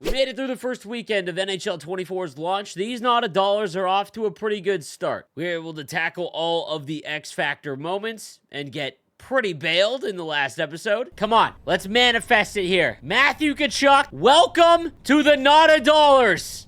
We made it through the first weekend of NHL 24's launch. These Not a Dollars are off to a pretty good start. We were able to tackle all of the X Factor moments and get pretty bailed in the last episode. Come on, let's manifest it here. Matthew Tkachuk, welcome to the Not a Dollars.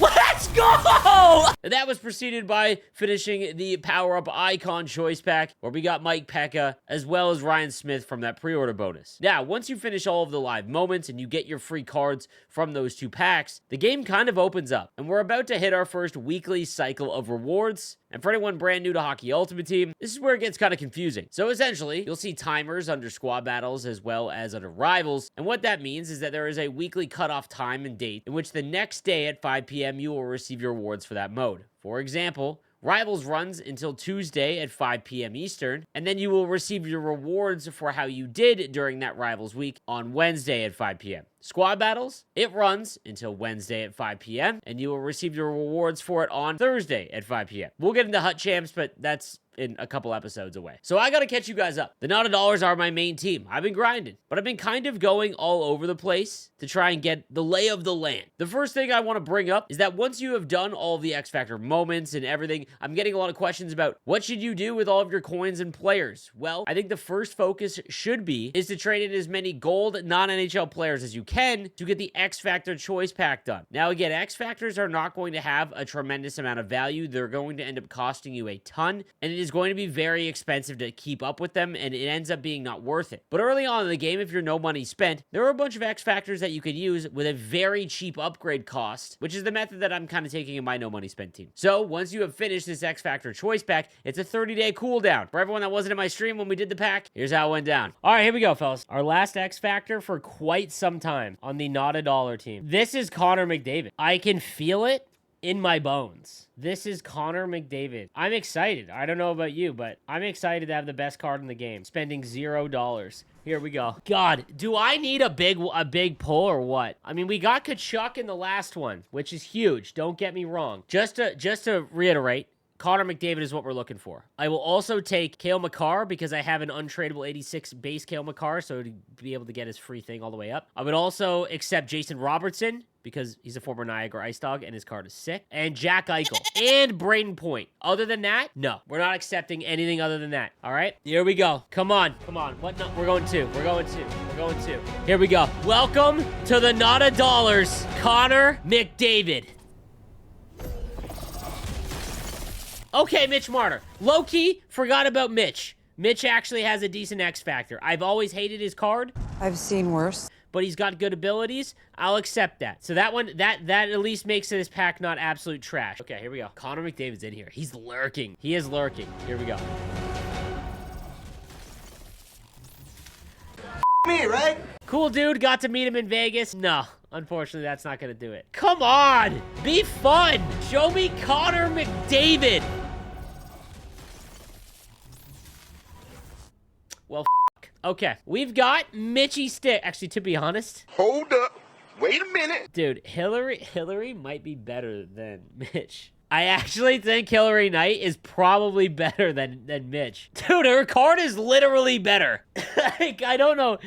Let's go! And that was preceded by finishing the Power Up Icon Choice Pack, where we got Mike Pekka, as well as Ryan Smith from that pre-order bonus. Now, once you finish all of the live moments and you get your free cards from those two packs, the game kind of opens up, and we're about to hit our first weekly cycle of rewards. And for anyone brand new to Hockey Ultimate Team, this is where it gets kind of confusing. So essentially, you'll see timers under squad battles as well as under rivals. And what that means is that there is a weekly cutoff time and date in which the next day at 5 p.m. you will receive your rewards for that mode. For example, Rivals runs until Tuesday at 5 p.m. Eastern, and then you will receive your rewards for how you did during that Rivals week on Wednesday at 5 p.m. Squad Battles, it runs until Wednesday at 5 p.m., and you will receive your rewards for it on Thursday at 5 p.m. We'll get into Hut Champs, but that's in a couple episodes away. So I gotta catch you guys up. The Not a Dollars are my main team. I've been grinding, but I've been kind of going all over the place to try and get the lay of the land. The first thing I want to bring up is that once you have done all of the X Factor moments and everything, I'm getting a lot of questions about what should you do with all of your coins and players? Well, I think the first focus should be is to trade in as many gold non-NHL players as you can to get the X Factor choice pack done. Now again, X Factors are not going to have a tremendous amount of value. They're going to end up costing you a ton, and it is going to be very expensive to keep up with them, and it ends up being not worth it. But early on in the game, if you're no money spent, there are a bunch of X Factors that you could use with a very cheap upgrade cost, which is the method that I'm kind of taking in my no money spent team. So once you have finished this X Factor choice pack, it's a 30-day cooldown. For everyone that wasn't in my stream when we did the pack, here's how it went down. All right, here we go, fellas. Our last X Factor for quite some time on the Not a Dollar team. This is Connor McDavid. I can feel it in my bones. This is Connor McDavid. I'm excited. I don't know about you, but I'm excited to have the best card in the game. Spending $0. Here we go. God, do I need a big pull or what? I mean, we got Tkachuk in the last one, which is huge. Don't get me wrong. Just to reiterate, Connor McDavid is what we're looking for. I will also take Cale Makar because I have an untradeable 86 base Cale Makar, so to be able to get his free thing all the way up. I would also accept Jason Robertson because he's a former Niagara Ice Dog and his card is sick. And Jack Eichel and Braden Point. Other than that, no. We're not accepting anything other than that. All right? Here we go. Come on. Come on. What? No, we're going two. We're going two. We're going two. Here we go. Welcome to the Not a Dollars, Connor McDavid. Okay, Mitch Marner. Low-key, forgot about Mitch. Mitch actually has a decent X Factor. I've always hated his card. I've seen worse. But he's got good abilities. I'll accept that. So that one, that at least makes this pack not absolute trash. Okay, here we go. Connor McDavid's in here. He's lurking. He is lurking. Here we go. Me, right? Cool dude. Got to meet him in Vegas. No. Unfortunately, that's not going to do it. Come on! Be fun! Show me Connor McDavid! Well, okay. We've got Mitchie Stick. Actually, to be honest... Hold up. Wait a minute. Dude, Hillary might be better than Mitch. I actually think Hillary Knight is probably better than Mitch. Dude, her card is literally better. Like, I don't know...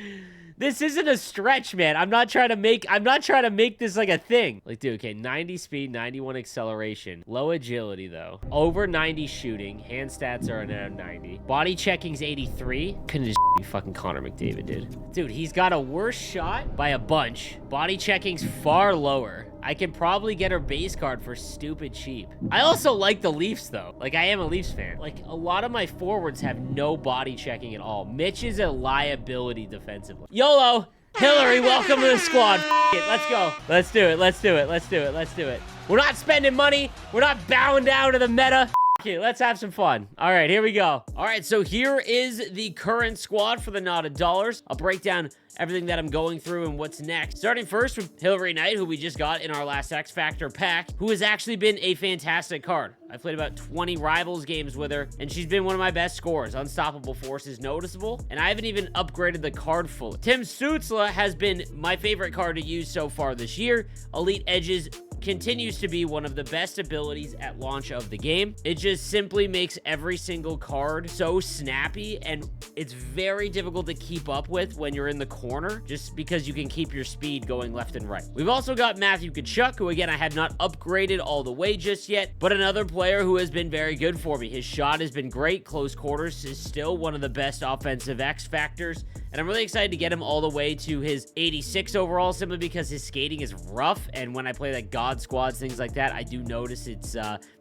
This isn't a stretch, man. I'm not trying to make this like a thing. Like, dude, okay, 90 speed, 91 acceleration. Low agility, though. Over 90 shooting. Hand stats are around 90. Body checking's 83. Couldn't just be fucking Connor McDavid, dude. Dude, he's got a worse shot by a bunch. Body checking's far lower. I can probably get her base card for stupid cheap. I also like the Leafs, though. Like, I am a Leafs fan. Like, a lot of my forwards have no body checking at all. Mitch is a liability defensively. YOLO! Hillary, welcome to the squad. It, let's go. Let's do it. Let's do it. Let's do it. Let's do it. We're not spending money. We're not bowing down to the meta. Okay, let's have some fun. All right, here we go. All right, so here is the current squad for the Not a Dollars. I'll break down everything that I'm going through and what's next. Starting first with Hillary Knight, who we just got in our last X Factor pack, who has actually been a fantastic card. I played about 20 Rivals games with her, and she's been one of my best scorers. Unstoppable Force is noticeable, and I haven't even upgraded the card fully. Tim Stützle has been my favorite card to use so far this year. Elite Edges continues to be one of the best abilities at launch of the game. It just simply makes every single card so snappy, and it's very difficult to keep up with when you're in the corner, just because you can keep your speed going left and right. We've also got Matthew Tkachuk, who again, I have not upgraded all the way just yet, but another player who has been very good for me. His shot has been great. Close quarters is still one of the best offensive X factors, and I'm really excited to get him all the way to his 86 overall, simply because his skating is rough, and when I play like God Squads, things like that, I do notice it's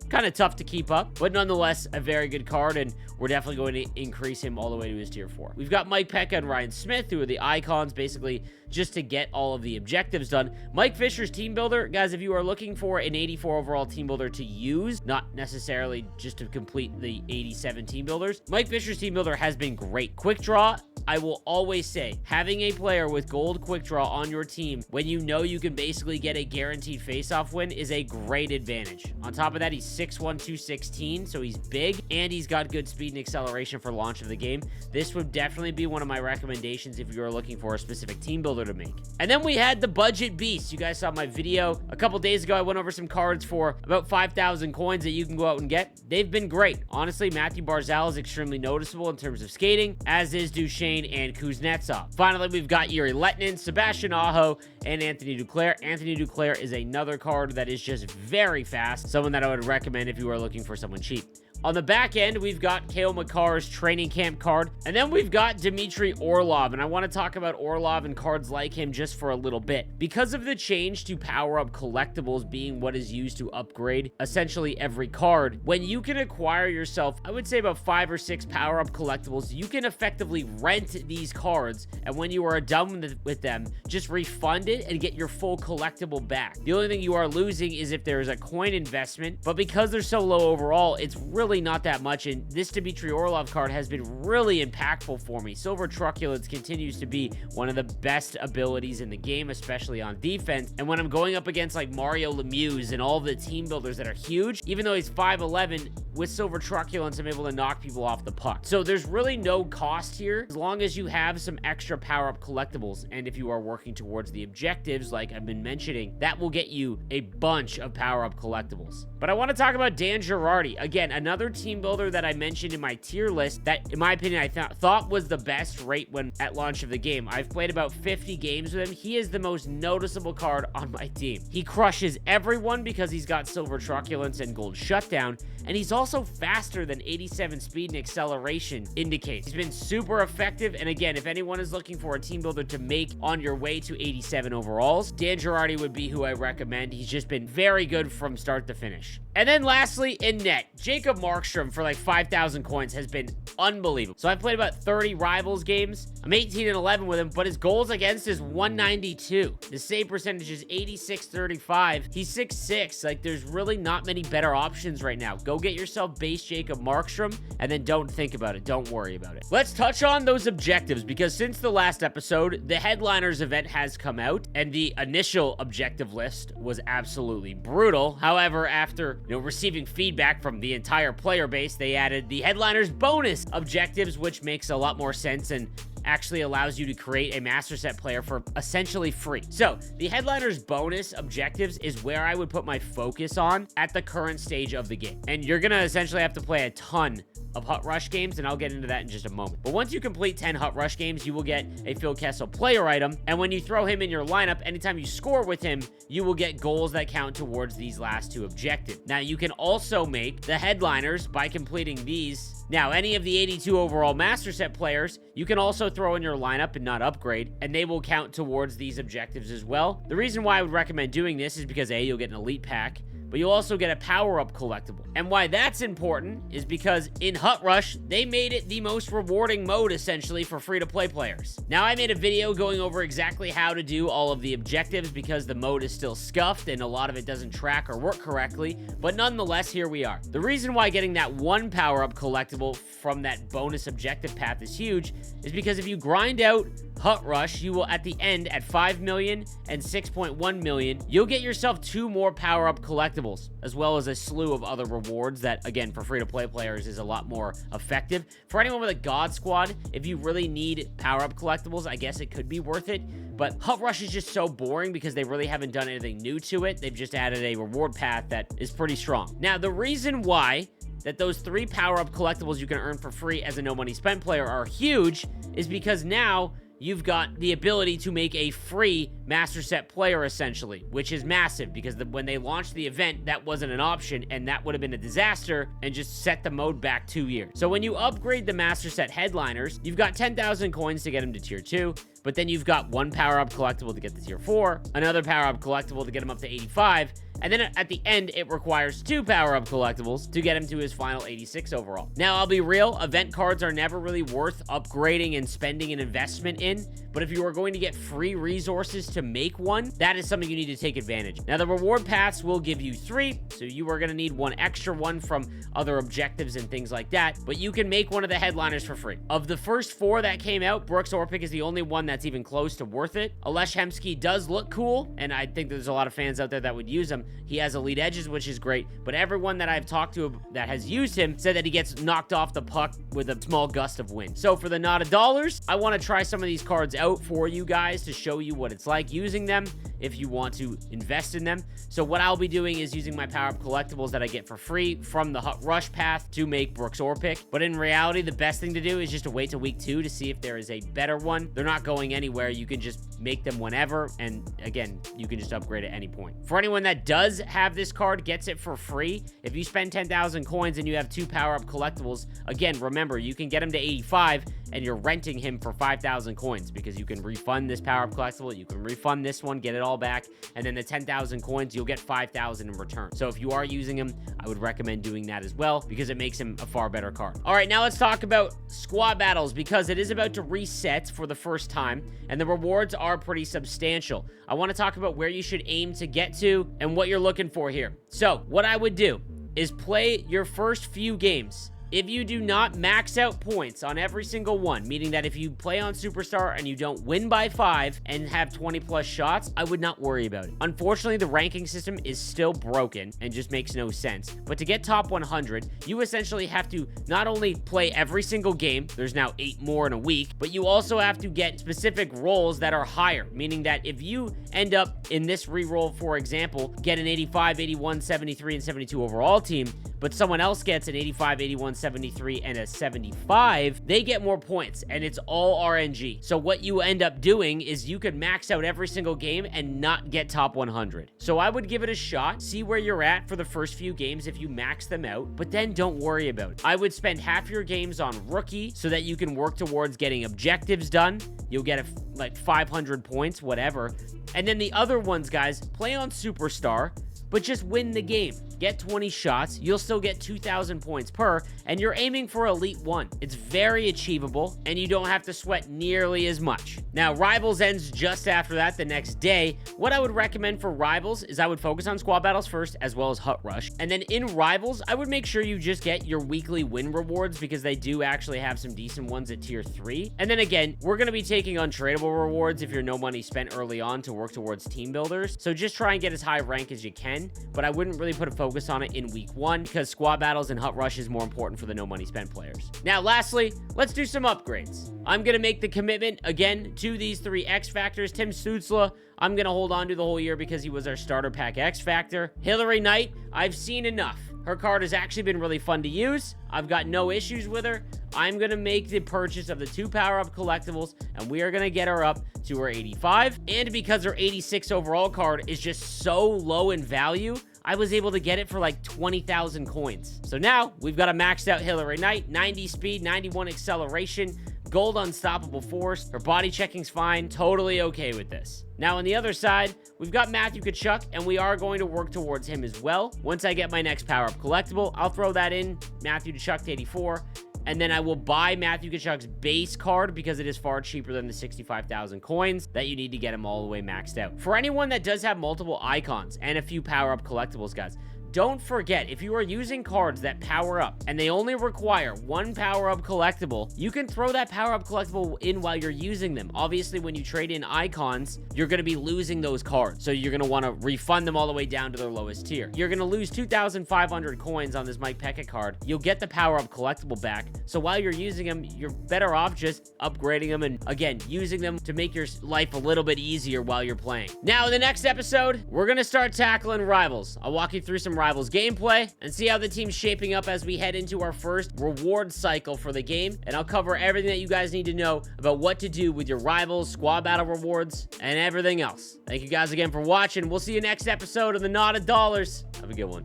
kind of tough to keep up, but nonetheless, a very good card, and we're definitely going to increase him all the way to his tier 4. We've got Mike Peca and Ryan Smith, who are the icons, basically just to get all of the objectives done. Mike Fisher's Team Builder, guys, if you are looking for an 84 overall Team Builder to use, not necessarily just to complete the 87 Team Builders, Mike Fisher's Team Builder has been great. Quick Draw, I will always say, having a player with gold quick draw on your team when you know you can basically get a guaranteed face-off win is a great advantage. On top of that, he's 6'1", 216, so he's big, and he's got good speed and acceleration for launch of the game. This would definitely be one of my recommendations if you are looking for a specific team builder to make. And then we had the Budget Beast. You guys saw my video a couple days ago. I went over some cards for about 5,000 coins that you can go out and get. They've been great. Honestly, Matthew Barzal is extremely noticeable in terms of skating, as is Duchesne and Kuznetsov. Finally, we've got Yuri Letnin, Sebastian Aho, and Anthony Duclair. Anthony Duclair is another card that is just very fast, someone that I would recommend if you are looking for someone cheap. On the back end, we've got Cale Makar's training camp card, and then we've got Dmitry Orlov, and I want to talk about Orlov and cards like him just for a little bit. Because of the change to power-up collectibles being what is used to upgrade essentially every card, when you can acquire yourself, I would say about 5 or 6 power-up collectibles, you can effectively rent these cards, and when you are done with them, just refund it and get your full collectible back. The only thing you are losing is if there is a coin investment, but because they're so low overall, it's really not that much, and this Dmitry Orlov card has been really impactful for me. Silver Truculence continues to be one of the best abilities in the game, especially on defense, and when I'm going up against like Mario Lemieux and all the team builders that are huge, even though he's 5'11", with Silver Truculence, I'm able to knock people off the puck. So there's really no cost here, as long as you have some extra power-up collectibles, and if you are working towards the objectives, like I've been mentioning, that will get you a bunch of power-up collectibles. But I want to talk about Dan Girardi. Again, another team builder that I mentioned in my tier list that, in my opinion, I thought was the best rate when at launch of the game. I've played about 50 games with him. He is the most noticeable card on my team. He crushes everyone because he's got Silver Truculence and Gold Shutdown, and he's also faster than 87 speed and acceleration indicates. He's been super effective, and again, if anyone is looking for a team builder to make on your way to 87 overalls, Dan Girardi would be who I recommend. He's just been very good from start to finish. And then lastly, in net, Jacob Markstrom for like 5,000 coins has been unbelievable. So I've played about 30 Rivals games. I'm 18-11 with him, but his goals against is 192. The save percentage is 86-35. He's 6'6". Like, there's really not many better options right now. Go get yourself base Jacob Markstrom, and then don't think about it. Don't worry about it. Let's touch on those objectives, because since the last episode, the Headliners event has come out, and the initial objective list was absolutely brutal. However, after receiving feedback from the entire player base, they added the Headliners bonus objectives, which makes a lot more sense and actually allows you to create a master set player for essentially free. So the Headliners bonus objectives is where I would put my focus on at the current stage of the game. And you're gonna essentially have to play a ton of Hut Rush games, and I'll get into that in just a moment. But once you complete 10 Hut Rush games, you will get a Phil Kessel player item, and when you throw him in your lineup, anytime you score with him, you will get goals that count towards these last 2 objectives. Now, you can also make the Headliners by completing these. Now, any of the 82 overall Master Set players, you can also throw in your lineup and not upgrade, and they will count towards these objectives as well. The reason why I would recommend doing this is because A, you'll get an Elite Pack, but you'll also get a power-up collectible. And why that's important is because in Hut Rush, they made it the most rewarding mode, essentially, for free-to-play players. Now, I made a video going over exactly how to do all of the objectives because the mode is still scuffed and a lot of it doesn't track or work correctly, but nonetheless, here we are. The reason why getting that 1 power-up collectible from that bonus objective path is huge is because if you grind out Hut Rush, you will at the end at 5 million and 6.1 million, you'll get yourself 2 more power-up collectibles, as well as a slew of other rewards that, again, for free-to-play players is a lot more effective. For anyone with a God Squad, if you really need power-up collectibles, I guess it could be worth it. But Hut Rush is just so boring because they really haven't done anything new to it. They've just added a reward path that is pretty strong. Now, the reason why that those 3 power-up collectibles you can earn for free as a no money spent player are huge is because now you've got the ability to make a free Master Set player, essentially, which is massive because when they launched the event, that wasn't an option, and that would have been a disaster and just set the mode back 2 years. So when you upgrade the Master Set Headliners, you've got 10,000 coins to get them to Tier 2, but then you've got 1 power-up collectible to get to Tier 4, another power-up collectible to get him up to 85, and then at the end, it requires 2 power-up collectibles to get him to his final 86 overall. Now, I'll be real, event cards are never really worth upgrading and spending an investment in, but if you are going to get free resources to make one, that is something you need to take advantage. Now, the reward paths will give you 3, so you are going to need 1 extra one from other objectives and things like that, but you can make one of the headliners for free. Of the first 4 that came out, Brooks Orpik is the only one that's even close to worth it. Alesh Hemsky does look cool, and I think there's a lot of fans out there that would use him. He has elite edges, which is great, but everyone that I've talked to that has used him said that he gets knocked off the puck with a small gust of wind. So for the not a dollars, I want to try some of these cards out for you guys to show you what it's like using them if you want to invest in them. So what I'll be doing is using my power-up collectibles that I get for free from the Hut Rush path to make Brooks Orpik. But in reality, the best thing to do is just to wait till week 2 to see if there is a better one. They're not going anywhere. You can just make them whenever. And again, you can just upgrade at any point. For anyone that does have this card, gets it for free. If you spend 10,000 coins and you have 2 power-up collectibles, again, remember, you can get him to 85 and you're renting him for 5,000 coins because you can refund this power-up collectible, you can refund this one, get it all back, and then the 10,000 coins, you'll get 5,000 in return. So if you are using him, I would recommend doing that as well because it makes him a far better card. All right, now let's talk about squad battles because it is about to reset for the first time, and the rewards are pretty substantial. I want to talk about where you should aim to get to and what you're looking for here. So what I would do is play your first few games. If you do not max out points on every single one, meaning that if you play on Superstar and you don't win by 5 and have 20 plus shots, I would not worry about it. Unfortunately, the ranking system is still broken and just makes no sense. But to get top 100, you essentially have to not only play every single game, there's now 8 more in a week, but you also have to get specific roles that are higher, meaning that if you end up in this reroll, for example, get an 85, 81, 73, and 72 overall team, but someone else gets an 85, 81, 73, and a 75, they get more points, and it's all RNG. So what you end up doing is you could max out every single game and not get top 100. So I would give it a shot, see where you're at for the first few games if you max them out, but then don't worry about it. I would spend half your games on rookie so that you can work towards getting objectives done. You'll get like 500 points, whatever. And then the other ones, guys, play on Superstar, but just win the game. Get 20 shots, you'll still get 2,000 points per, and you're aiming for Elite 1. It's very achievable, and you don't have to sweat nearly as much. Now, Rivals ends just after that, the next day. What I would recommend for Rivals is I would focus on squad battles first, as well as Hut Rush. And then in Rivals, I would make sure you just get your weekly win rewards, because they do actually have some decent ones at Tier 3. And then again, we're going to be taking untradeable rewards if you're no money spent early on to work towards team builders. So just try and get as high rank as you can, but I wouldn't really put a focus on it in week 1 because squad battles and Hut Rush is more important for the no money spent players. Now, lastly, let's do some upgrades. I'm going to make the commitment again to these 3 X Factors. Tim Stützle, I'm going to hold on to the whole year because he was our starter pack X Factor. Hilary Knight, I've seen enough. Her card has actually been really fun to use. I've got no issues with her. I'm going to make the purchase of the 2 power-up collectibles, and we are going to get her up to her 85. And because her 86 overall card is just so low in value, I was able to get it for like 20,000 coins. So now we've got a maxed out Hilary Knight, 90 speed, 91 acceleration, gold unstoppable force. Her body checking's fine. Totally okay with this. Now on the other side, we've got Matthew Tkachuk, and we are going to work towards him as well. Once I get my next power-up collectible, I'll throw that in, Matthew Tkachuk to 84. And then I will buy Matthew Tkachuk's base card because it is far cheaper than the 65,000 coins that you need to get him all the way maxed out. For anyone that does have multiple icons and a few power-up collectibles, guys, don't forget, if you are using cards that power up and they only require one power-up collectible, you can throw that power-up collectible in while you're using them. Obviously, when you trade in icons, you're going to be losing those cards, so you're going to want to refund them all the way down to their lowest tier. You're going to lose 2,500 coins on this Mike Pekka card. You'll get the power-up collectible back, so while you're using them, you're better off just upgrading them and, again, using them to make your life a little bit easier while you're playing. Now, in the next episode, we're going to start tackling Rivals. I'll walk you through some Rivals gameplay and see how the team's shaping up as we head into our first reward cycle for the game, and I'll cover everything that you guys need to know about what to do with your Rivals, Squad Battle rewards, and everything else. Thank you guys again for watching. We'll see you next episode of the Knot of Dollars. Have a good one.